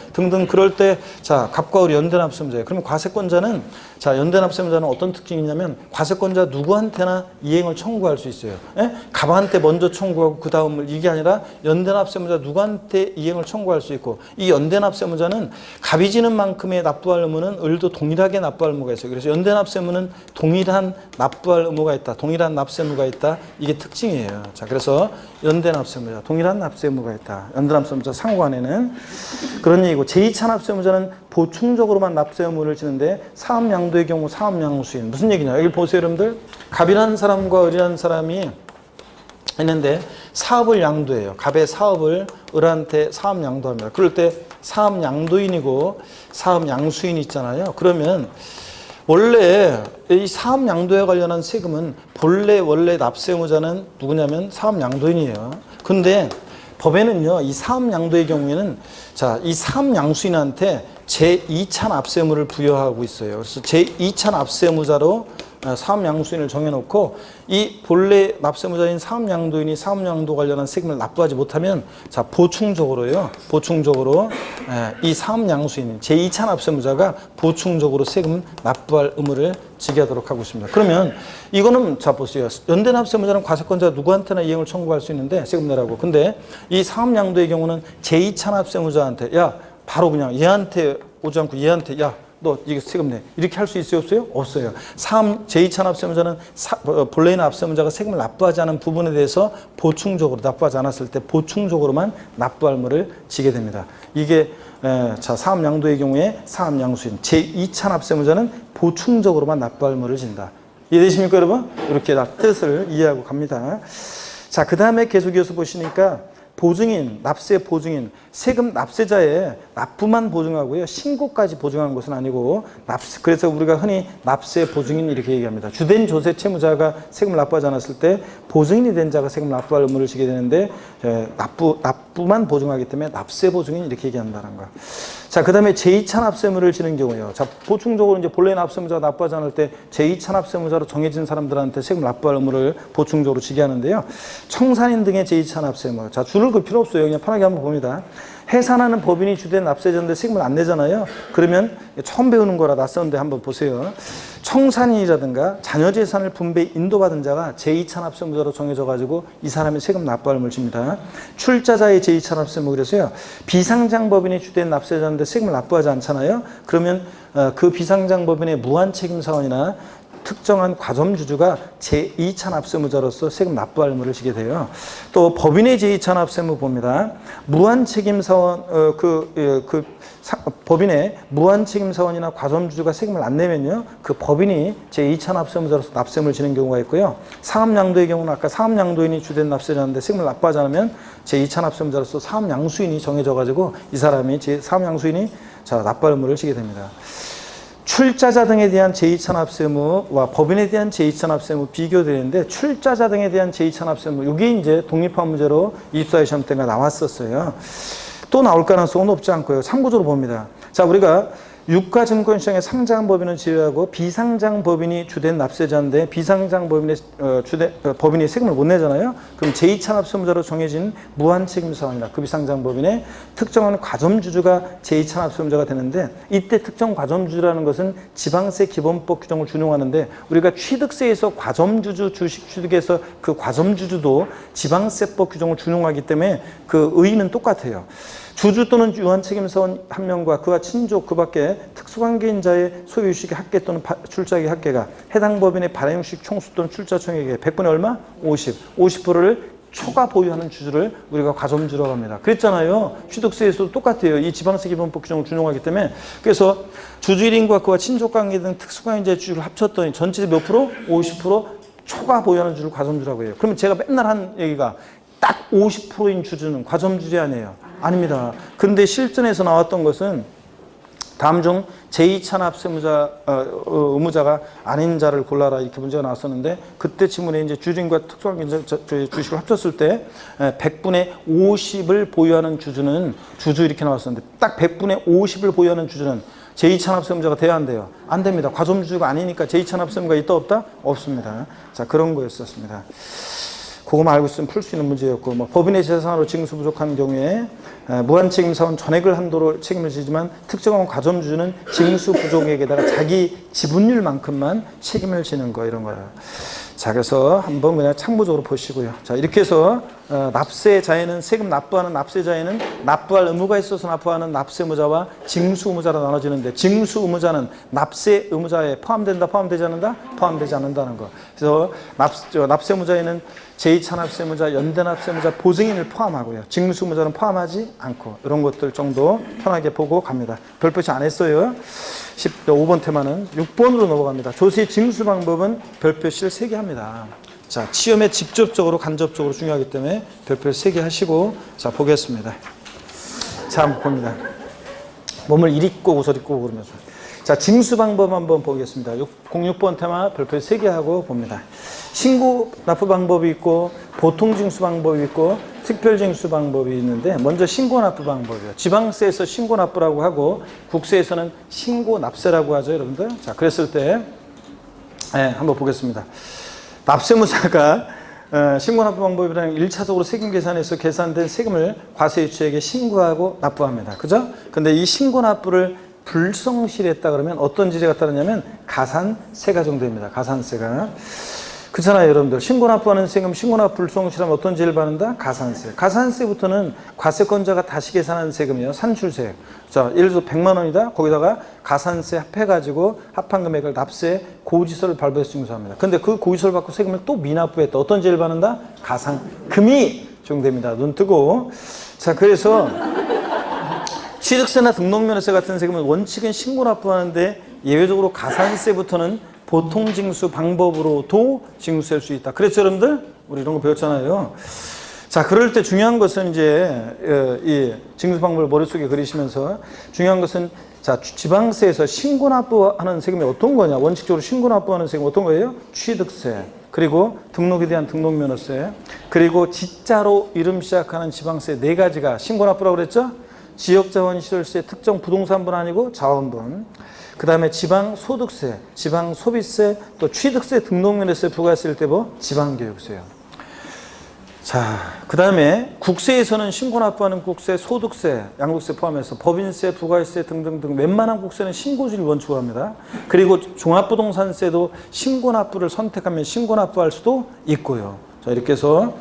갑과 을이 연대납세무자예요. 그러면 과세권자는 연대납세무자는 어떤 특징이 있냐면 과세권자 누구한테나 이행을 청구할 수 있어요. 갑한테 먼저 청구하고 그 다음을 이게 아니라 연대납세무자 누구한테 이행을 청구할 수 있고 이 연대납세무자는 갑이 지는 만큼의 납부할 의무는 을도 동일하게 납부할 의무가 있어요. 그래서 연대납세무는 동일한 납부할 의무가 있다. 동일한 납세무가 있다. 이게 특징이에요. 자, 그래서 연대납세무자 동일한 납세무가 있다. 연대납세무자 상호간에는 그런 얘기고 제2차 납세무자는 보충적으로만 납세 의무를 지는데 사업양도의 경우 사업양수인 무슨 얘기냐? 여기 보세요 여러분들. 갑이라는 사람과 을이라는 사람이 있는데 사업을 양도해요. 갑의 사업을 을한테 사업 양도합니다. 그럴 때 사업 양도인이고 사업 양수인이 있잖아요. 그러면 원래 이 사업 양도에 관련한 세금은 원래 납세 의무자는 누구냐면 사업 양도인이에요. 근데 법에는요, 이 사업 양도의 경우에는 이 사업 양수인한테 제2차 납세 의무를 부여하고 있어요. 그래서 제2차 납세 의무자로 사업양수인을 정해놓고 이 본래 납세무자인 사업양도인이 사업양도 관련한 세금을 납부하지 못하면 보충적으로 이 사업양수인 제2차 납세무자가 보충적으로 세금 납부할 의무를 지게 하도록 하고 있습니다. 그러면 이거는 보세요. 연대납세무자는 과세권자 누구한테나 이행을 청구할 수 있는데 세금 내라고. 근데 이 사업양도의 경우는 제2차 납세무자한테 바로 그냥 얘한테 오지 않고 얘한테 너 이게 세금 내. 이렇게 할 수 있어요 없어요? 없어요. 제2차 납세무자는 본래의 납세무자가 세금을 납부하지 않은 부분에 대해서 보충적으로 납부하지 않았을 때 보충적으로만 납부할 의무를 지게 됩니다. 이게 사업양도의 경우에 사업양수인 제2차 납세무자는 보충적으로만 납부할 의무를 진다. 이해되십니까 여러분? 이렇게 뜻을 이해하고 갑니다. 자, 그 다음에 계속 이어서 보시니까 보증인, 납세 보증인, 세금 납세자의 납부만 보증하고요. 신고까지 보증하는 것은 아니고 그래서 우리가 흔히 납세 보증인 이렇게 얘기합니다. 주된 조세 채무자가 세금을 납부하지 않았을 때 보증인이 된 자가 세금을 납부할 의무를 지게 되는데 납부만 보증하기 때문에 납세 보증인 이렇게 얘기한다는 거야. 자, 그 다음에 제2차 납세의무를 지는 경우요. 자, 보충적으로 이제 본래 납세무자가 납부하지 않을 때 제2차 납세무자로 정해진 사람들한테 세금 납부할 의무를 보충적으로 지게 하는데요. 청산인 등의 제2차 납세의무. 자, 줄을 그 필요 없어요. 그냥 편하게 한번 봅니다. 해산하는 법인이 주된 납세자인데 세금을 안 내잖아요. 그러면 처음 배우는 거라 낯선데 한번 보세요. 청산인이라든가 자녀 재산을 분배 인도받은 자가 제2차 납세무자로 정해져 가지고 이 사람이 세금 납부할 의무를 집니다. 출자자의 제2차 납세의무. 그래서요. 비상장 법인이 주된 납세자인데 세금을 납부하지 않잖아요. 그러면 그 비상장 법인의 무한 책임 사원이나 특정한 과점주주가 제2차 납세무자로서 세금 납부할 의무를 지게 돼요. 또 법인의 제2차 납세의무 봅니다. 무한책임사원 법인의 무한책임사원이나 과점주주가 세금을 안 내면요, 그 법인이 제2차 납세무자로서 납세의무를 지는 경우가 있고요. 사업양도의 경우는 아까 사업양도인이 주된 납세자인데 세금을 납부하지 않으면 제2차 납세무자로서 사업양수인이 정해져 가지고 이 사람이 사업양수인이 납부할 의무를 지게 됩니다. 출자자 등에 대한 제2차 납세의무와 법인에 대한 제2차 납세의무 비교되는데 출자자 등에 대한 제2차 납세의무 이게 이제 독립화 문제로 24회 시험 때가 나왔었어요. 또 나올 가능성은 높지 않고요. 참고적으로 봅니다. 자, 우리가 유가증권시장에 상장 법인을 제외하고 비상장 법인이 주된 납세자인데 비상장 법인이 세금을 못 내잖아요. 그럼 제2차 납세무자로 정해진 무한책임사원이나 그 비상장 법인의 특정한 과점주주가 제2차 납세무자가 되는데 이때 특정 과점주주라는 것은 지방세 기본법 규정을 준용하는데 우리가 취득세에서 과점주주 주식 취득에서 그 과점주주도 지방세법 규정을 준용하기 때문에 그 의의는 똑같아요. 주주 또는 유한책임사원 한 명과 그와 친족 그 밖에 특수관계인자의 소유유식의 합계 또는 출자액의 합계가 해당 법인의 발행유식 총수 또는 출자총액의 100분의 얼마? 50%를 초가 보유하는 주주를 우리가 과점주라고 합니다. 그랬잖아요. 취득세에서도 똑같아요. 이 지방세 기본법 규정을 준용하기 때문에. 그래서 주주 1인과 그와 친족관계 등 특수관계 주주를 합쳤더니 전체 몇 프로? 50% 초가 보유하는 주를 과점주라고 해요. 그러면 제가 맨날 한 얘기가 딱 50%인 주주는 과점주지 아니에요? 아닙니다. 근데 실전에서 나왔던 것은 다음 중 제2찬합세무자 의무자가 아닌 자를 골라라 이렇게 문제가 나왔었는데 그때 지문에 이제 주주인과 특수관계 주식을 합쳤을 때 100분의 50을 보유하는 주주는 주주 이렇게 나왔었는데 딱 100분의 50을 보유하는 주주는 제2찬합세무자가 돼야 안 돼요? 안 됩니다. 과점주가 아니니까 제2찬합세무가 있다 없다? 없습니다. 자, 그런 거였었습니다. 그거만 알고 있으면 풀 수 있는 문제였고, 뭐 법인의 재산으로 징수 부족한 경우에 무한책임사원 전액을 한도로 책임을 지지만 특정한 과점주주는 징수 부족액에다가 자기 지분율만큼만 책임을 지는 거 이런 거예요. 자, 그래서 한번 그냥 참고적으로 보시고요. 자, 이렇게 해서 납세자에는 세금 납부하는 납세자에는 납부할 의무가 있어서 납부하는 납세의무자와 징수의무자로 나눠지는데 징수의무자는 납세의무자에 포함된다, 포함되지 않는다? 포함되지 않는다는 거. 그래서 납세의무자에는 제2찬합세무자, 연대납세무자, 보증인을 포함하고요. 징수의무자는 포함하지 않고 이런 것들 정도 편하게 보고 갑니다. 별표시 안 했어요. 5번 테마는 6번으로 넘어갑니다. 조세 징수 방법은 별표시를 3개 합니다. 자, 시험에 직접적으로 간접적으로 중요하기 때문에 별표를 3개 하시고 자, 보겠습니다. 자, 한번 봅니다. 몸을 이리 꼬고 저리 꼬고 그러면서. 자, 징수 방법 한번 보겠습니다. 06번 테마 별표 3개 하고 봅니다. 신고 납부 방법이 있고 보통 징수 방법이 있고 특별 징수 방법이 있는데 먼저 신고 납부 방법이요. 지방세에서 신고 납부라고 하고 국세에서는 신고 납세라고 하죠, 여러분들. 자, 그랬을 때 한번 보겠습니다. 납세무자가 신고 납부 방법이라는 1차적으로 세금 계산에서 계산된 세금을 과세유치에게 신고하고 납부합니다. 그죠? 근데 이 신고 납부를 불성실했다 그러면 어떤 지제가 따르냐면 가산세가 정도입니다. 가산세가. 그렇잖아요, 여러분들. 신고 납부하는 세금, 신고 납부 불성실하면 어떤 죄를 받는다? 가산세. 가산세부터는 과세권자가 다시 계산하는 세금이에요. 산출세. 자, 예를 들어서 100만 원이다. 거기다가 가산세 합해가지고 합한 금액을 납세 고지서를 발부해서 징수합니다. 근데 그 고지서를 받고 세금을 또 미납부했다. 어떤 죄를 받는다? 가산금이 적용됩니다. 눈 뜨고. 자, 그래서 취득세나 등록면허세 같은 세금은 원칙은 신고 납부하는데 예외적으로 가산세부터는 보통 징수 방법으로도 징수할 수 있다. 그랬죠, 여러분들? 우리 이런 거 배웠잖아요. 자, 그럴 때 중요한 것은 이제 이 징수 방법을 머릿속에 그리시면서 중요한 것은 자, 지방세에서 신고 납부하는 세금이 어떤 거냐? 원칙적으로 신고 납부하는 세금이 어떤 거예요? 취득세. 그리고 등록에 대한 등록면허세. 그리고 지자로 이름 시작하는 지방세 4가지가 신고 납부라고 그랬죠? 지역자원시설세, 특정 부동산분 아니고 자원분. 그 다음에 지방소득세, 지방소비세, 또 취득세, 등록면허세, 부가세일 때 뭐? 지방교육세요. 자, 그 다음에 국세에서는 신고 납부하는 국세, 소득세, 양도세 포함해서 법인세, 부가세 등등등 웬만한 국세는 신고주를 원칙으로 합니다. 그리고 종합부동산세도 신고 납부를 선택하면 신고 납부할 수도 있고요. 자, 이렇게 해서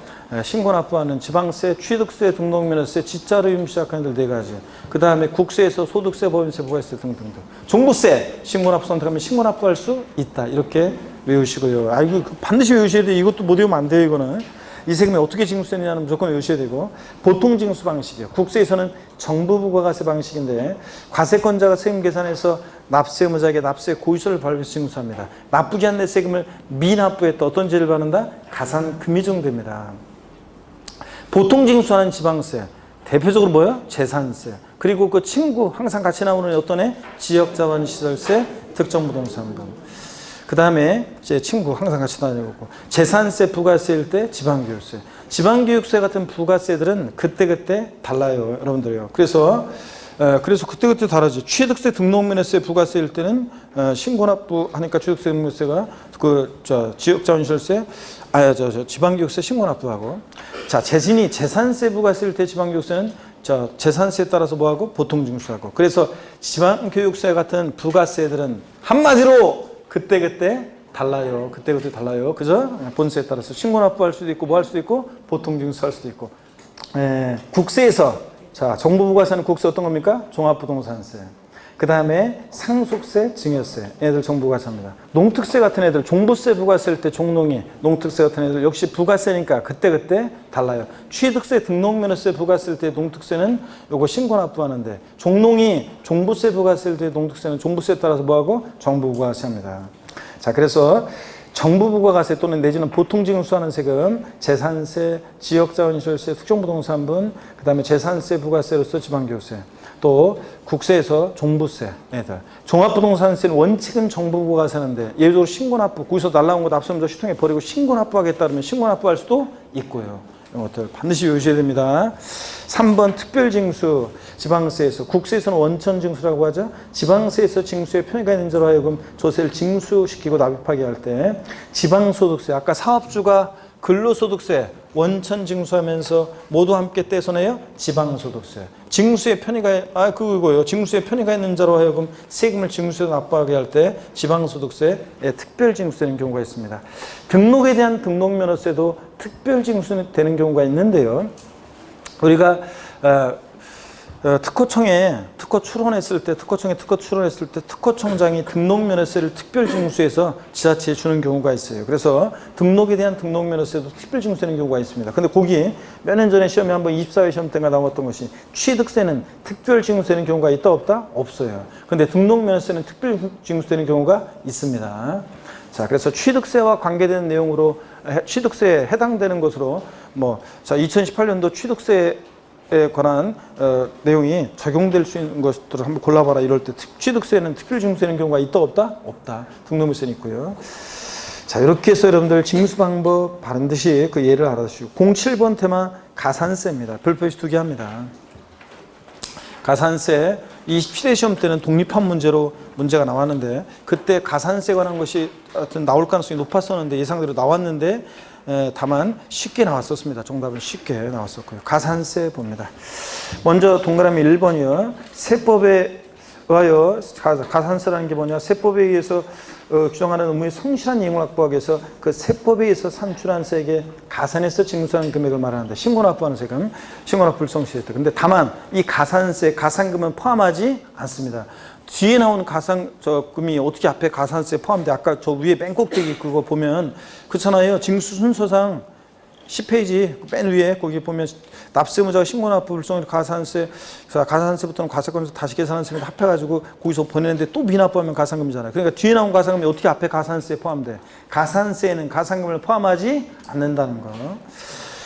신고 납부하는 지방세, 취득세, 등록면허세, 지자로 이름 시작하는 데 4가지. 그 다음에 국세에서 소득세, 법인세, 부가세 등등등. 종부세, 신고 납부 선택하면 신고 납부할 수 있다. 이렇게 외우시고요. 아, 이거 반드시 외우셔야 돼요. 이것도 못 외우면 안 돼요, 이거는. 이 세금이 어떻게 징수되느냐는 무조건 외우셔야 되고, 보통 징수 방식이요. 국세에서는 정부 부가세 방식인데, 과세권자가 세금 계산해서 납세의무자에게 납세 고지서를 발부해서 징수합니다. 납부기 한 내 세금을 미납부했다. 어떤 죄를 받는다? 가산금이 적용됩니다. 보통 징수하는 지방세, 대표적으로 뭐예요? 재산세. 그리고 그 친구 항상 같이 나오는 어떤 애? 지역자원시설세, 특정부동산분. 그 다음에 이제 친구 항상 같이 다니고 재산세, 부가세일 때 지방교육세. 지방교육세 같은 부가세들은 그때그때 달라요, 여러분들요. 그래서 그때그때 다르지. 취득세, 등록면허세, 부가세일 때는 신고납부 하니까 취득세, 등록세가 지역자원시설세, 지방교육세 신고납부하고. 자, 재산세, 부가세일 때 지방교육세는 재산세에 따라서 뭐하고? 보통징수하고. 그래서 지방교육세 같은 부가세들은 한마디로 그때그때 달라요. 그때그때 달라요. 그죠? 본세에 따라서 신고납부할 수도 있고, 뭐 할 수도 있고, 보통징수할 수도 있고. 국세에서, 자, 정부부가세는 국세 어떤 겁니까? 종합부동산세. 그 다음에 상속세, 증여세 얘들 정부가세입니다. 농특세 같은 애들 종부세 부과세일 때 종농이, 농특세 같은 애들 역시 부가세니까 그때그때 달라요. 취득세, 등록면허세 부과세일 때 농특세는 요거 신고납부하는데, 종농이 종부세 부과세일 때 농특세는 종부세에 따라서 뭐하고? 정부부가세합니다. 자, 그래서 정부부가세 또는 내지는 보통징수하는 세금, 재산세, 지역자원시설세, 특정부동산분, 그 다음에 재산세 부가세로서 지방교세, 또 국세에서 종부세, 애들. 종합부동산세는 원칙은 정부부가세인데 예를 들어 신고납부, 거기서 날라온 것 앞서면서 시통에 버리고 신고납부하겠다 그러면 신고납부할 수도 있고요. 이런 것들 반드시 외우셔야 됩니다. 3번 특별징수, 지방세에서, 국세에서는 원천징수라고 하죠. 지방세에서 징수에 편의가 있는 자로 하여금 조세를 징수시키고 납입하게 할 때, 지방소득세, 아까 사업주가 근로소득세 원천징수하면서 모두 함께 떼서 내요. 지방소득세. 징수에 편의가, 그거요. 징수에 편의가 있는 자로 하여금 세금을 징수에 납부하게 할 때 지방소득세에 특별징수되는 경우가 있습니다. 등록에 대한 등록면허세도 특별징수되는 경우가 있는데요. 우리가 특허청에 특허 출원했을 때 특허청장이 등록면허세를 특별징수해서 지자체에 주는 경우가 있어요. 그래서 등록에 대한 등록면허세도 특별징수되는 경우가 있습니다. 근데 거기 몇 년 전에 시험에 한번 24회 시험 때가 나왔던 것이 취득세는 특별징수되는 경우가 있다 없다? 없어요. 근데 등록면허세는 특별징수되는 경우가 있습니다. 자, 그래서 취득세와 관계된 내용으로 취득세에 해당되는 것으로 자, 2018년도 취득세에 관한 내용이 적용될 수 있는 것들을 한번 골라봐라 이럴 때 취득세는 특별징수되는 경우가 있다 없다? 없다. 등록물세는 있고요. 자, 이렇게 해서 여러분들 징수 방법 반드시 그 예를 알아주시고, 07번 테마 가산세입니다. 별표시 2개 합니다. 가산세 27회 시험 때는 독립한 문제로 문제가 나왔는데, 그때 가산세에 관한 것이 하여튼 나올 가능성이 높았었는데 예상대로 나왔는데 다만 쉽게 나왔었습니다. 정답은 쉽게 나왔었고요. 가산세 봅니다. 먼저 동그라미 1번이요. 세법에 의하여, 가산세라는 게 뭐냐? 세법에 의해서 규정하는 의무의 성실한 이행을 확보하기 위해서 그 세법에 의해서 산출한 세액에 가산해서 징수하는 금액을 말하는데, 신고납부하는 세금, 신고납부 불성실했다. 근데 다만 이 가산세, 가산금은 포함하지 않습니다. 뒤에 나온 금이 어떻게 앞에 가산세 포함돼? 아까 저 위에 맨 꼭대기 그거 보면 그렇잖아요. 징수 순서상 10페이지 맨 위에 거기 보면 납세의무자가 신고납부 불성실 가산세부터는 과세권에서 다시 계산한 세금을 합해가지고 거기서 보내는데 또 미납부하면 가산금이잖아요. 그러니까 뒤에 나온 가산금이 어떻게 앞에 가산세에 포함돼? 가산세에는 가산금을 포함하지 않는다는 거.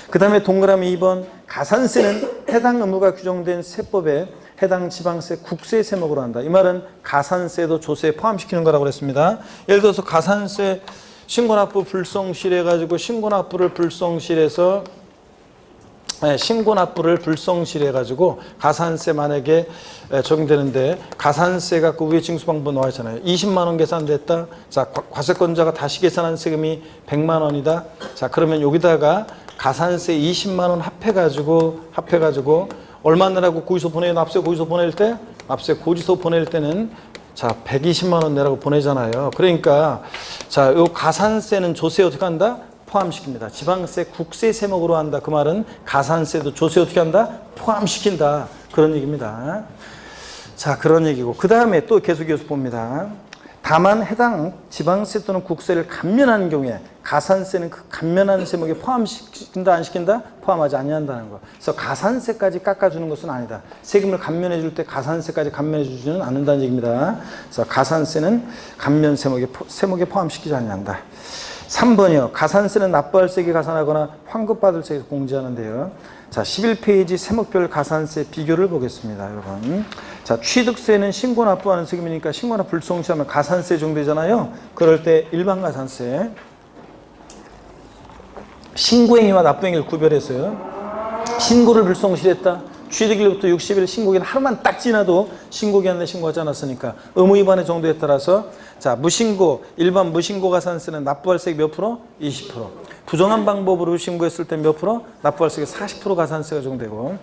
그 다음에 동그라미 2번, 가산세는 해당 의무가 규정된 세법에 해당 지방세, 국세 세목으로 한다. 이 말은 가산세도 조세에 포함시키는 거라고 그랬습니다. 예를 들어서 가산세 신고납부 불성실해가지고 신고납부를 불성실해가지고 가산세 만약에 적용되는데, 가산세가 그 위에 징수 방법 나와 있잖아요. 20만 원 계산됐다. 자, 과세권자가 다시 계산한 세금이 100만 원이다. 자, 그러면 여기다가 가산세 20만 원 합해가지고 얼마 내라고 고지서 보내요? 납세 고지서 보낼 때? 납세 고지서 보낼 때는 자, 120만 원 내라고 보내잖아요. 그러니까 자, 요 가산세는 조세에 어떻게 한다? 포함시킵니다. 지방세, 국세 세목으로 한다. 그 말은 가산세도 조세에 어떻게 한다? 포함시킨다. 그런 얘기입니다. 자, 그런 얘기고, 그 다음에 또 계속 이어서 봅니다. 다만 해당 지방세 또는 국세를 감면하는 경우에 가산세는 그 감면하는 세목에 포함시킨다 안 시킨다? 포함하지 아니한다는 거. 그래서 가산세까지 깎아주는 것은 아니다. 세금을 감면해 줄 때 가산세까지 감면해 주지는 않는다는 얘기입니다. 그래서 가산세는 감면 세목에 포함시키지 않는다. 3번이요. 가산세는 납부할 세액에 가산하거나 환급받을 세액에 공제하는데요. 자, 11페이지 세목별 가산세 비교를 보겠습니다, 여러분. 자, 취득세는 신고납부하는 세금이니까 신고납부 불성실하면 가산세 정도잖아요. 그럴 때 일반 가산세, 신고행위와 납부행위를 구별해서요. 신고를 불성실했다. 취득일로부터 60일 신고기는 하루만 딱 지나도 신고기한 내 신고하지 않았으니까 의무 위반의 정도에 따라서, 자, 무신고, 일반 무신고 가산세는 납부할 세액 몇 프로? 20%. 부정한 방법으로 신고했을 때 몇 프로? 납부할 세액 40% 가산세가 적용되고,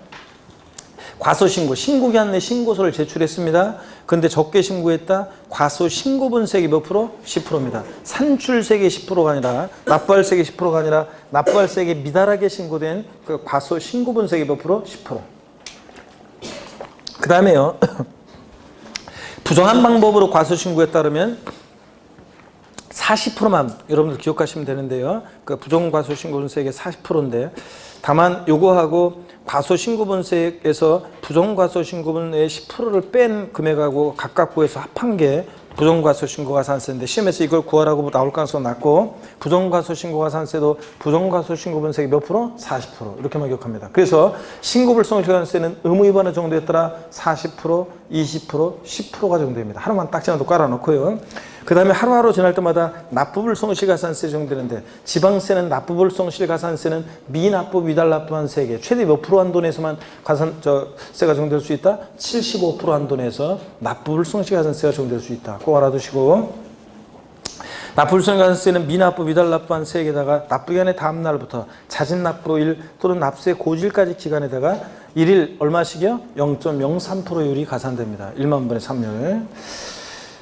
과소신고, 신고기한 내 신고서를 제출했습니다. 그런데 적게 신고했다. 과소신고분세액이 몇 프로? 10%입니다. 산출세액이 10%가 아니라, 납부할 세액이 10%가 아니라 납부할 세액이 미달하게 신고된 그 과소신고분세액이 몇 프로? 10%. 그 다음에요. 부정한 방법으로 과소신고에 따르면 40%만 여러분들 기억하시면 되는데요. 그 부정과소신고분세액의 40%인데 다만 요거하고 과소신고분세액에서 부정과소신고분의 10%를 뺀 금액하고 각각 구해서 합한 게 부정과소신고가산세인데 시험에서 이걸 구하라고 나올 가능성이 낮고 부정과소신고가산세도 부정과소신고분세액이 몇 프로? 40% 이렇게만 기억합니다. 그래서 신고불성실가산세는 의무위반의 정도에 따라 40%, 20%, 10%가 정도입니다. 하루만 딱 지나도 깔아놓고요. 그 다음에 하루하루 지날 때마다 납부불성실가산세 정도되는데 지방세는 납부불성실가산세는 미납부 미달납부한 세액에 최대 몇 프로 한도내에서만 세가 적용될 수 있다? 75% 한도내에서 납부불성실가산세가 적용될 수 있다. 꼭 알아두시고 납부불성실가산세는 미납부 미달납부한 세액에다가 납부기간의 다음 날부터 자진납부일 또는 납세 고지일까지 기간에다가 1일 얼마씩이요? 0.03%율이 가산됩니다. 1만 분의 3율.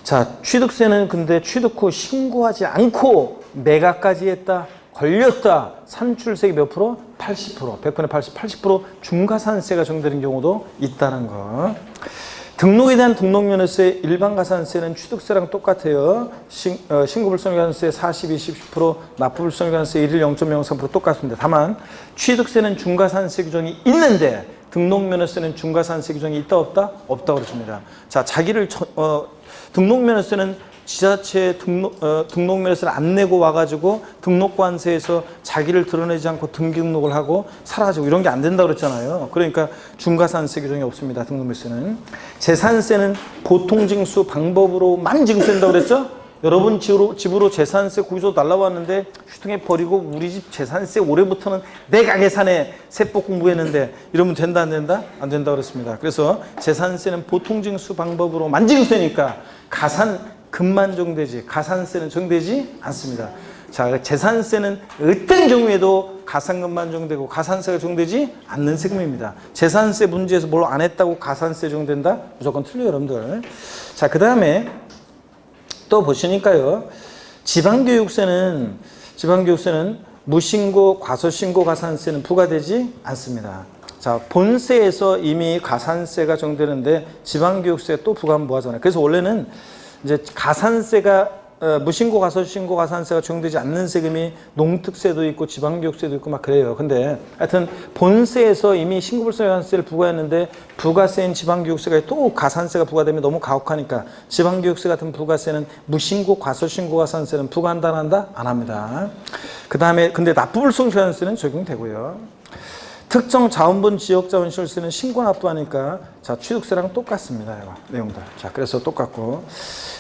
자, 취득세는 근데 취득 후 신고하지 않고 매각까지 했다, 걸렸다, 산출세액이 몇 프로? 80%, 100분의 80, 80% 중과산세가 적용되는 경우도 있다는 거. 등록에 대한 등록면허세 일반가산세는 취득세랑 똑같아요. 신고불성가산세 40, 20, 10%, 납부불성가산세 1일 0.03% 똑같습니다. 다만 취득세는 중과산세 규정이 있는데 등록면허세는 중과산세 규정이 있다 없다? 없다고 그랬습니다. 자, 자기를 등록면허세는 지자체 등록면허세를 안 내고 와가지고 등록관세에서 자기를 드러내지 않고 등기등록을 하고 사라지고 이런 게 안 된다고 그랬잖아요. 그러니까 중과산세 규정이 없습니다. 등록면허세는. 재산세는 보통징수 방법으로만 징수된다고 그랬죠? 여러분 집으로 재산세 고지서 날라왔는데 휴통에 버리고 우리 집 재산세 올해부터는 내가 계산해 세법 공부했는데 이러면 된다 안 된다? 안 된다고 그랬습니다. 그래서 재산세는 보통징수 방법으로만 징수되니까 가산금만 적용되지 가산세는 적용되지 않습니다. 자, 재산세는 어떤 경우에도 가산금만 적용되고 가산세가 적용되지 않는 세금입니다. 재산세 문제에서 뭘 안 했다고 가산세 적용된다? 무조건 틀려요, 여러분들. 자, 그 다음에 또 보시니까요. 지방교육세는 무신고, 과소신고 가산세는 부과되지 않습니다. 자, 본세에서 이미 가산세가 적용되는데 지방교육세 또 부과하면 뭐하잖아요. 그래서 원래는 이제 가산세가 무신고, 과소신고 가산세가 적용되지 않는 세금이 농특세도 있고 지방교육세도 있고 막 그래요. 근데 하여튼 본세에서 이미 신고불성가산세를 부과했는데 부가세인 지방교육세가 또 가산세가 부과되면 너무 가혹하니까 지방교육세 같은 부가세는 무신고, 과소신고 가산세는 부과한다 안 한다? 안 합니다. 그 다음에 근데 납부불성가산세는 적용되고요. 특정 자원분 지역자원 실세는 신고 납부하니까 자, 취득세랑 똑같습니다. 이거 내용들. 자, 그래서 똑같고.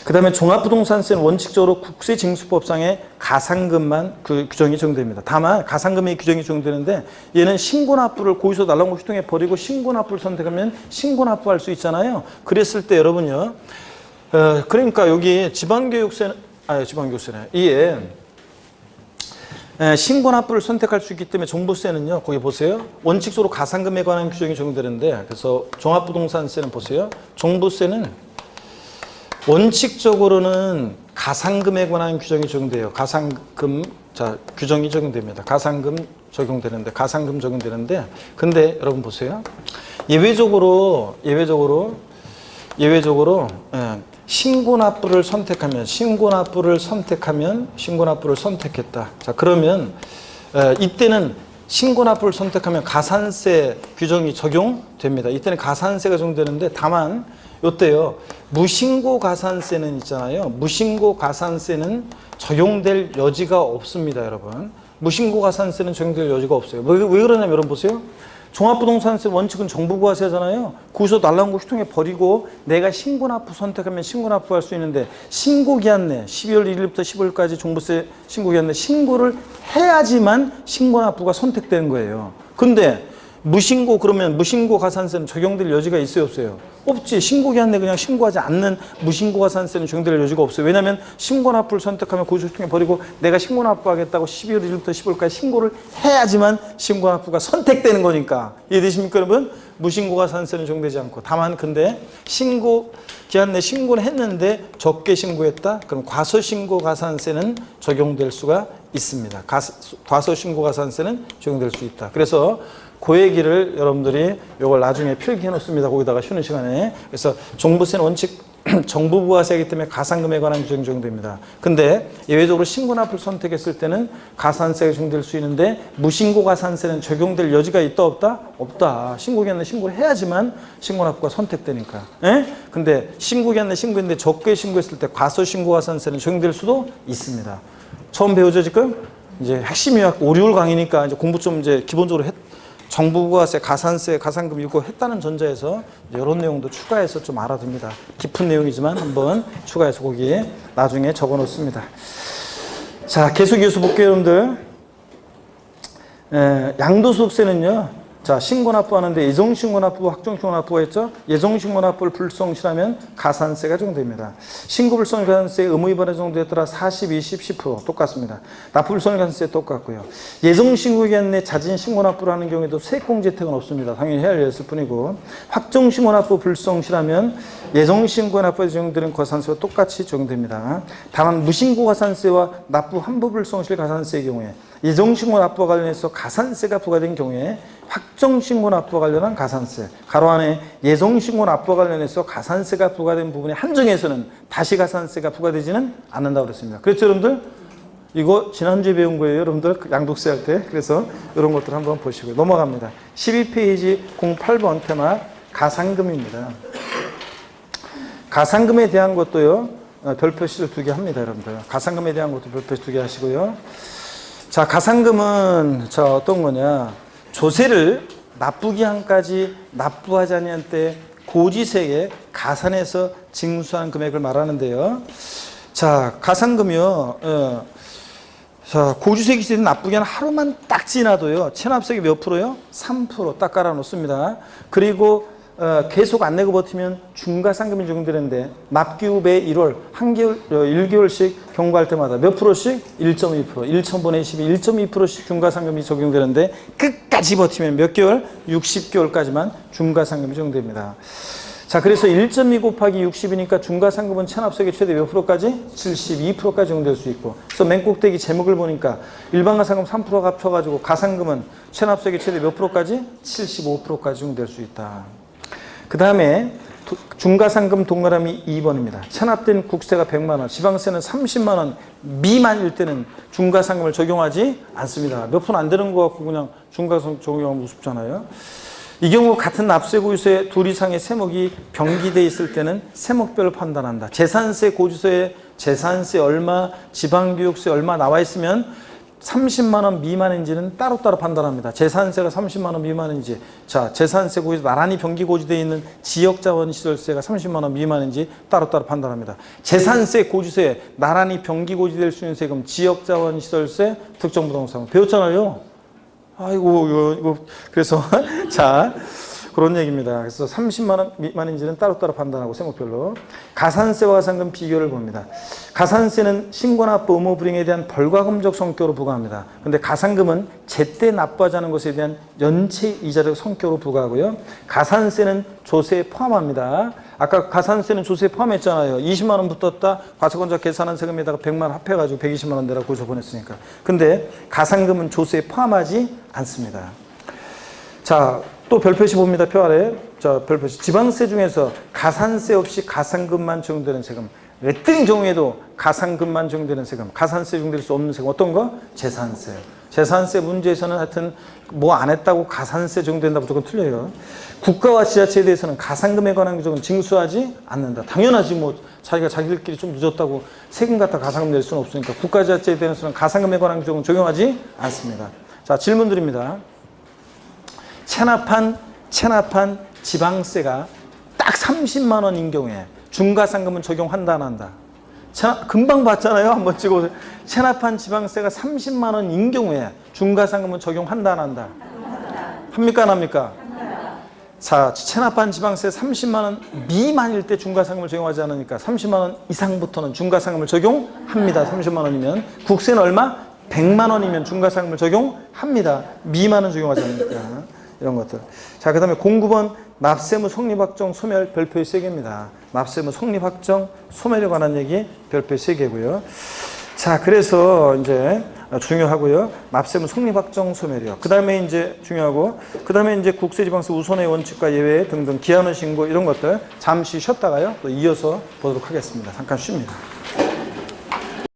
그 다음에 종합부동산세는 원칙적으로 국세징수법상의 가산금만 그 규정이 적용됩니다. 다만 가산금의 규정이 적용되는데 얘는 신고납부를 고의서 날라온 거 휴통에 버리고 신고납부를 선택하면 신고납부할 수 있잖아요. 그랬을 때 여러분요. 그러니까 여기 지방교육세는 이게 신고납부를 선택할 수 있기 때문에 종부세는요. 거기 보세요. 원칙적으로 가산금에 관한 규정이 적용되는데 그래서 종합부동산세는 보세요. 종부세는 원칙적으로는 가산금에 관한 규정이 적용돼요. 가산금 규정이 적용됩니다. 가산금 적용되는데 근데 여러분 보세요. 예외적으로 신고납부를 선택했다. 자, 그러면 이때는 신고납부를 선택하면 가산세 규정이 적용됩니다. 이때는 가산세가 적용되는데 다만 요때요. 무신고 가산세는 있잖아요. 무신고 가산세는 적용될 여지가 없습니다, 여러분. 무신고 가산세는 적용될 여지가 없어요. 왜 그러냐면 여러분 보세요. 종합부동산세 원칙은 정부부가세잖아요. 거기서 날라온 거 휴통에 버리고 내가 신고납부 선택하면 신고납부할 수 있는데 신고기한 내 12월 1일부터 15일까지 종부세 신고기한 내 신고를 해야지만 신고납부가 선택되는 거예요. 근데 무신고 그러면 무신고 가산세는 적용될 여지가 있어요 없어요? 없지. 신고기한 내 그냥 신고하지 않는 무신고 가산세는 적용될 여지가 없어요. 왜냐하면 신고납부를 선택하면 고지서 통해 버리고 내가 신고납부하겠다고 12월 1일부터 15일까지 신고를 해야지만 신고납부가 선택되는 거니까. 이해되십니까 여러분? 무신고 가산세는 적용되지 않고 다만 근데 기한 내 신고는 했는데 적게 신고했다? 그럼 과소신고 가산세는 적용될 수가 있습니다. 과소신고 가산세는 적용될 수 있다. 그래서 그 얘기를 여러분들이 이걸 나중에 필기해 놓습니다. 거기다가 쉬는 시간에. 그래서 종부세는 원칙 정부 부가세이기 때문에 가산금에 관한 규정이 적용됩니다. 근데 예외적으로 신고납부를 선택했을 때는 가산세가 적용될 수 있는데 무신고 가산세는 적용될 여지가 있다 없다? 없다. 신고기한내 신고를 해야지만 신고납부가 선택되니까. 예? 근데 신고기한내 신고했는데 적게 신고했을 때 과소신고 가산세는 적용될 수도 있습니다. 처음 배우죠 지금? 이제 핵심 요약 5, 6월 강의니까 이제 공부 좀 이제 기본적으로 정부 부가세, 가산세, 가산금 이거 했다는 전제에서 이런 내용도 추가해서 좀 알아둡니다. 깊은 내용이지만 한번 추가해서 거기에 나중에 적어 놓습니다. 자, 계속 볼게요, 여러분들. 양도소득세는요. 자, 신고납부하는데 예정신고납부, 확정신고납부가 있죠. 예정신고납부를 불성실하면 가산세가 적용됩니다. 신고불성가산세 의무위반의 정도에 따라 40, 20, 10% 똑같습니다. 납부불성가산세 똑같고요. 예정신고기간 내 자진신고납부를 하는 경우에도 세액공제 혜택은 없습니다. 당연히 해야 했을 뿐이고 확정신고납부 불성실하면 예정신고납부에 적용되는 가산세와 똑같이 적용됩니다. 다만 무신고가산세와 납부 환부불성실 가산세의 경우에 예정신고납부와 관련해서 가산세가 부과된 경우에 확정신고납부와 관련한 가산세, 가로 안에 예정신고납부와 관련해서 가산세가 부과된 부분에 한정해서는 다시 가산세가 부과되지는 않는다고 그랬습니다. 그렇죠, 여러분들? 이거 지난주에 배운 거예요, 여러분들. 양도세 할 때. 그래서 이런 것들 한번 보시고요. 넘어갑니다. 12페이지 08번 테마 가산금입니다. 가산금에 대한 것도요, 별표시를 2개 합니다, 여러분들. 가산금에 대한 것도 별표시 2개 하시고요. 자, 가산금은 어떤 거냐? 조세를 납부기한까지 납부하지 않은 때 고지세에 가산해서 징수한 금액을 말하는데요. 자, 가산금이요. 자, 고지세 기준에 납부기한 하루만 딱 지나도요. 체납세액이 몇 프로요? 3% 딱 깔아 놓습니다. 그리고 계속 안 내고 버티면 중과상금이 적용되는데 납기 후 매 1월 1개월씩 경과할 때마다 몇 프로씩? 1.2%, 1,000분의 12, 1.2%씩 중과상금이 적용되는데 끝까지 버티면 몇 개월? 60개월까지만 중과상금이 적용됩니다. 자, 그래서 1.2 곱하기 60이니까 중과상금은 체납세액의 최대 몇 프로까지? 72%까지 적용될 수 있고. 그래서 맨 꼭대기 제목을 보니까 일반가산금 3%가 합쳐가지고 가산금은 체납세액의 최대 몇 프로까지? 75%까지 적용될 수 있다. 그 다음에 중과상금 동그라미 2번입니다. 체납된 국세가 100만 원, 지방세는 30만 원 미만일 때는 중과상금을 적용하지 않습니다. 몇 푼 안 되는 거 갖고 그냥 중과상금 적용하면 우습잖아요. 이 경우 같은 납세 고지서에 둘 이상의 세목이 병기되어 있을 때는 세목별로 판단한다. 재산세 고지서에 재산세 얼마, 지방교육세 얼마 나와 있으면 30만 원 미만인지는 따로따로 판단합니다. 재산세가 30만 원 미만인지, 자, 재산세 고지서 나란히 병기 고지되어 있는 지역자원시설세가 30만 원 미만인지 따로따로 판단합니다. 재산세 고지서에 나란히 병기 고지될 수 있는 세금, 지역자원시설세, 특정부동산 배웠잖아요. 아이고, 이거 그래서 자, 그런 얘기입니다. 그래서 30만 원 미만인지는 따로따로 판단하고 세목별로. 가산세와 가산금 비교를 봅니다. 가산세는 신고납부 의무 불이행에 대한 벌과금적 성격으로 부과합니다. 근데 가산금은 제때 납부하지 않은 것에 대한 연체 이자적 성격으로 부과하고요. 가산세는 조세에 포함합니다. 아까 가산세는 조세에 포함했잖아요. 20만 원 붙었다. 과세권자 계산한 세금에다가 100만 원 합해가지고 120만 원 내라고 고소 보냈으니까. 근데 가산금은 조세에 포함하지 않습니다. 자, 또 별표시 봅니다. 표 아래. 자, 별표시. 지방세 중에서 가산세 없이 가산금만 적용되는 세금. 어떤 경우에도 가산금만 적용되는 세금. 가산세 적용될 수 없는 세금. 어떤 거? 재산세. 재산세 문제에서는 하여튼 뭐 안 했다고 가산세 적용된다 무조건 틀려요. 국가와 지자체에 대해서는 가산금에 관한 규정은 징수하지 않는다. 당연하지 뭐 자기가 자기들끼리 좀 늦었다고 세금 갖다 가산금 낼 수는 없으니까 국가 지자체에 대해서는 가산금에 관한 규정은 적용하지 않습니다. 자, 질문 드립니다. 체납한 지방세가 딱 30만 원인 경우에 중과상금은 적용한다 안 한다? 금방 봤잖아요. 한번 찍어보세요. 체납한 지방세가 30만 원인 경우에 중과상금은 적용한다 안 한다? 합니까 안 합니까? 자, 체납한 지방세 30만 원 미만일 때 중과상금을 적용하지 않으니까 30만 원 이상부터는 중과상금을 적용합니다. 30만 원이면. 국세는 얼마? 100만 원이면 중과상금을 적용합니다. 미만은 적용하지 않으니까. 이런 것들. 자, 그 다음에 09번 납세무 성립확정 소멸 별표의 3개입니다. 납세무 성립확정 소멸에 관한 얘기 별표의 3개고요. 자, 그래서 이제 중요하고요. 납세무 성립확정 소멸이요. 그 다음에 이제 중요하고, 그 다음에 이제 국세지방세 우선의 원칙과 예외 등등 기한의 신고 이런 것들 잠시 쉬었다가요. 또 이어서 보도록 하겠습니다. 잠깐 쉽니다.